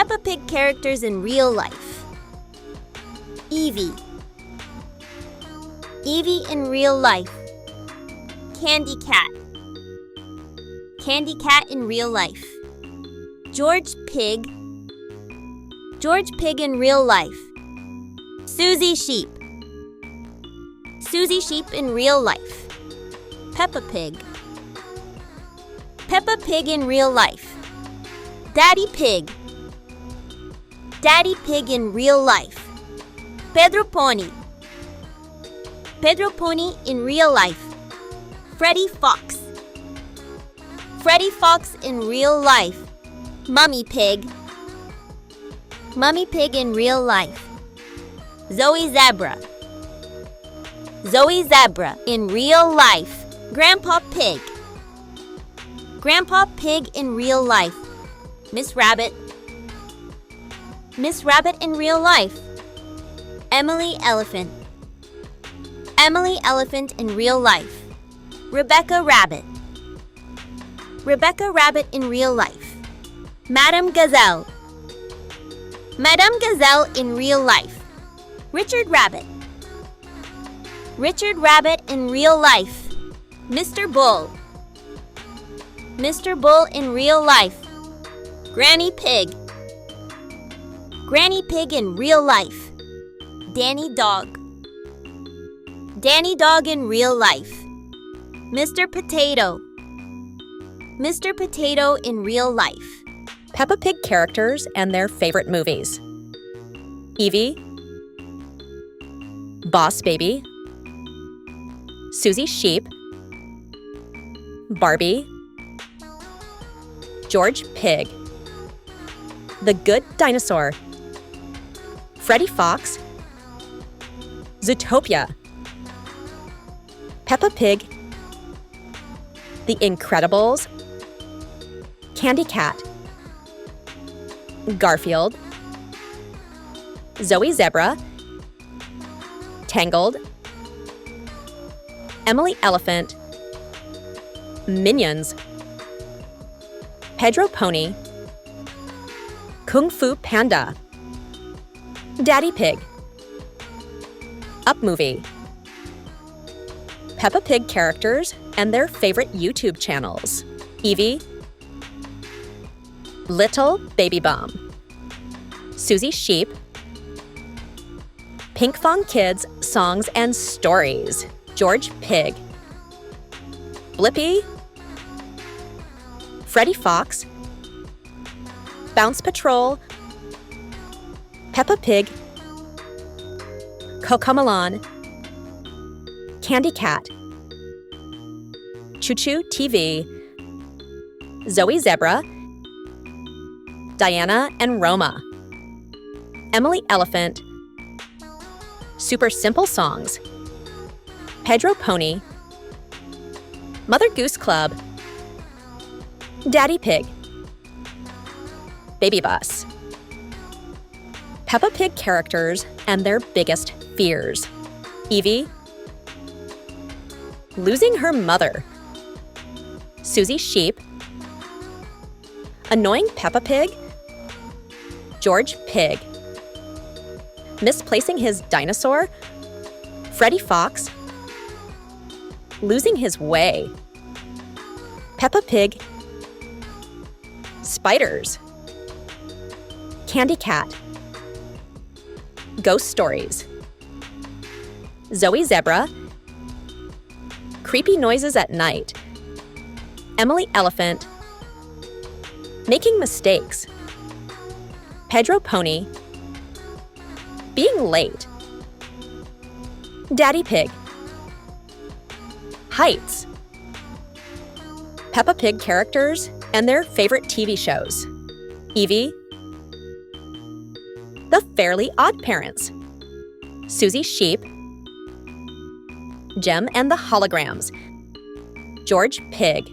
Peppa Pig characters in real life. Evie. Evie in real life. Candy Cat. Candy Cat in real life. George Pig. George Pig in real life. Susie Sheep. Susie Sheep in real life. Peppa Pig. Peppa Pig in real life. Daddy Pig. Daddy Pig in real life. Pedro Pony. Pedro Pony in real life. Freddy Fox. Freddy Fox in real life. Mummy Pig. Mummy Pig in real life. Zoe Zebra. Zoe Zebra in real life. Grandpa Pig. Grandpa Pig in real life. Miss Rabbit. Miss Rabbit in real life. Emily Elephant. Emily Elephant in real life. Rebecca Rabbit. Rebecca Rabbit in real life. Madame Gazelle. Madame Gazelle in real life. Richard Rabbit. Richard Rabbit in real life. Mr. Bull. Mr. Bull in real life. Granny Pig. Granny Pig in real life. Danny Dog. Danny Dog in real life. Mr. Potato. Mr. Potato in real life. Peppa Pig characters and their favorite movies. Evie, Boss Baby, Susie Sheep, Barbie, George Pig, The Good Dinosaur, Freddy Fox, Zootopia, Peppa Pig, The Incredibles, Candy Cat, Garfield, Zoe Zebra, Tangled, Emily Elephant, Minions, Pedro Pony, Kung Fu Panda, Daddy Pig, Up Movie, Peppa Pig characters and their favorite YouTube channels. Evie, Little Baby Bum, Susie Sheep, Pink Fong Kids Songs and Stories, George Pig, Blippi, Freddy Fox, Bounce Patrol, Peppa Pig, Cocomelon, Candy Cat, Choo Choo TV, Zoe Zebra, Diana and Roma, Emily Elephant, Super Simple Songs, Pedro Pony, Mother Goose Club, Daddy Pig, Baby Bus. Peppa Pig characters and their biggest fears. Evie, losing her mother. Susie Sheep, annoying Peppa Pig. George Pig, misplacing his dinosaur. Freddy Fox, losing his way. Peppa Pig, spiders. Candy Cat, ghost stories. Zoe Zebra, creepy noises at night. Emily Elephant, making mistakes. Pedro Pony, being late. Daddy Pig, heights. Peppa Pig characters and their favorite TV shows. Evie, The Fairly Odd Parents. Susie Sheep, Jem and the Holograms. George Pig,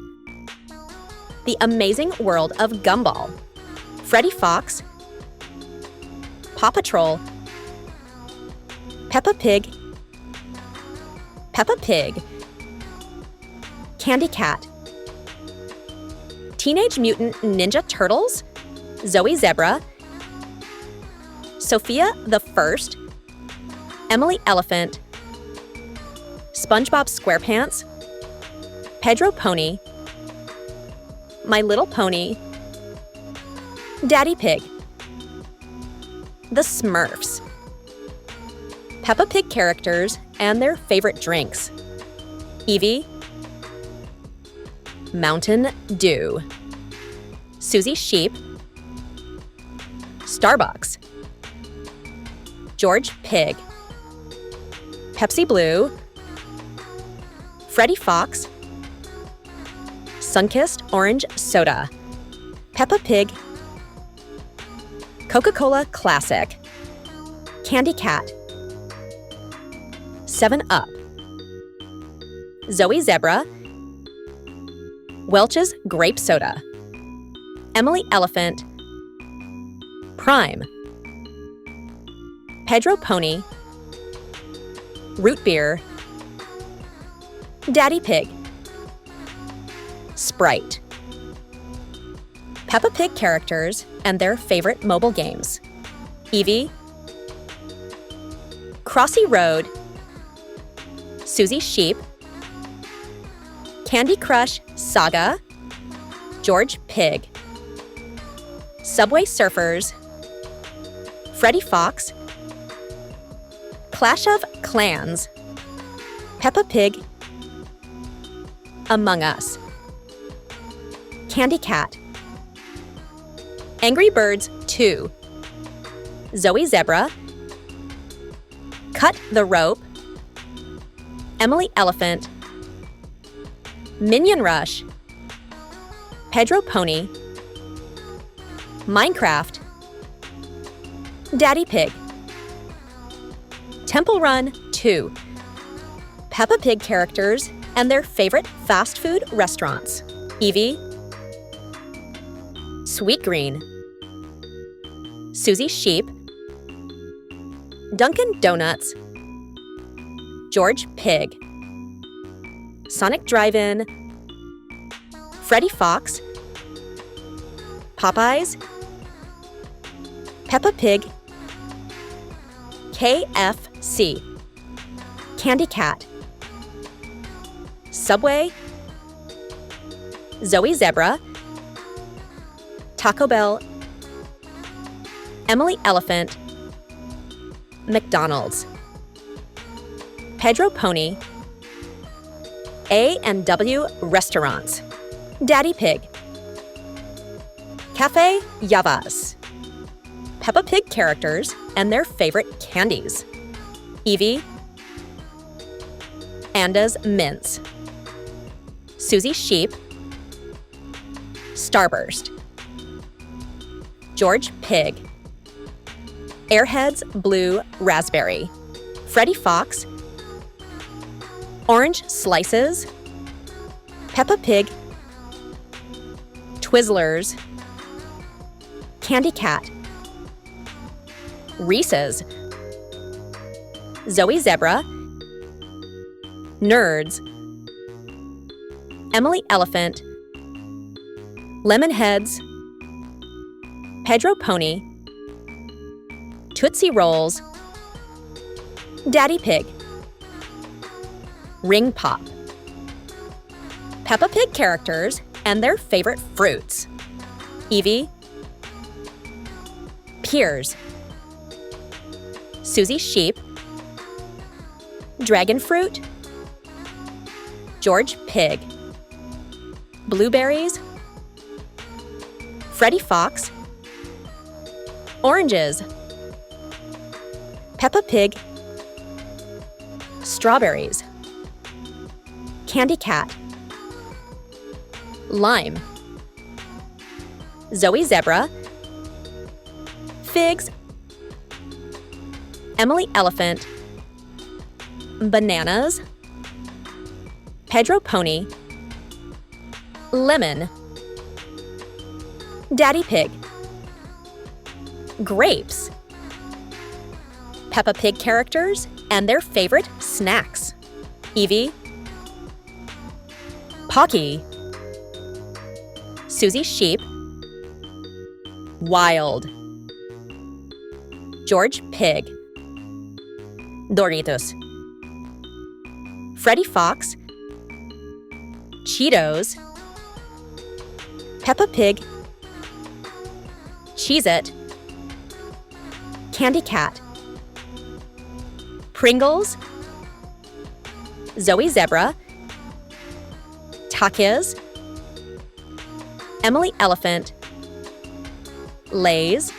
The Amazing World of Gumball. Freddy Fox, Paw Patrol, Peppa Pig, Peppa Pig, Candy Cat, Teenage Mutant Ninja Turtles, Zoe Zebra, Sophia the First, Emily Elephant, SpongeBob SquarePants, Pedro Pony, My Little Pony, Daddy Pig, The Smurfs, Peppa Pig characters and their favorite drinks. Evie, Mountain Dew, Susie Sheep, Starbucks, George Pig, Pepsi Blue, Freddie Fox, Sunkissed Orange Soda, Peppa Pig, Coca-Cola Classic, Candy Cat, 7-Up, Zoe Zebra, Welch's Grape Soda, Emily Elephant, Prime, Pedro Pony, Root Beer, Daddy Pig, Sprite. Peppa Pig characters and their favorite mobile games. Evie, Crossy Road, Susie Sheep, Candy Crush Saga, George Pig, Subway Surfers, Freddie Fox, Clash of Clans, Peppa Pig, Among Us, Candy Cat, Angry Birds 2, Zoe Zebra, Cut the Rope, Emily Elephant, Minion Rush, Pedro Pony, Minecraft, Daddy Pig, Temple Run 2, Peppa Pig characters and their favorite fast food restaurants. Evie, Sweet Green, Susie Sheep, Dunkin' Donuts, George Pig, Sonic Drive-In, Freddie Fox, Popeyes, Peppa Pig, KFC, Candy Cat, Subway, Zoe Zebra, Taco Bell, Emily Elephant, McDonald's, Pedro Pony, A&W Restaurants, Daddy Pig, Cafe Yavas, Peppa Pig characters and their favorite candies. Evie, Anda's Mints, Susie Sheep, Starburst, George Pig, Airheads Blue Raspberry, Freddie Fox, Orange Slices, Peppa Pig, Twizzlers, Candy Cat, Reese's, Zoe Zebra, Nerds, Emily Elephant, Lemonheads, Pedro Pony, Tootsie Rolls, Daddy Pig, Ring Pop. Peppa Pig characters and their favorite fruits. Evie, Pears, Susie Sheep, Dragon Fruit, George Pig, Blueberries, Freddie Fox, Oranges, Peppa Pig, Strawberries, Candy Cat, Lime, Zoe Zebra, Figs, Emily Elephant, Bananas, Pedro Pony, Lemon, Daddy Pig, Grapes, Peppa Pig characters and their favorite snacks. Evie, Pocky, Susie Sheep, Wild, George Pig, Doritos, Freddy Fox, Cheetos, Peppa Pig, Cheez-It, Candy Cat, Pringles, Zoe Zebra, Takis, Emily Elephant, Lay's,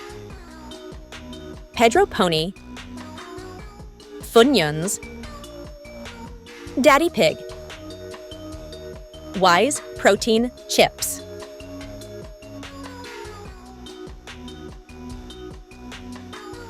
Pedro Pony, Funyuns, Daddy Pig, Wise Protein Chips.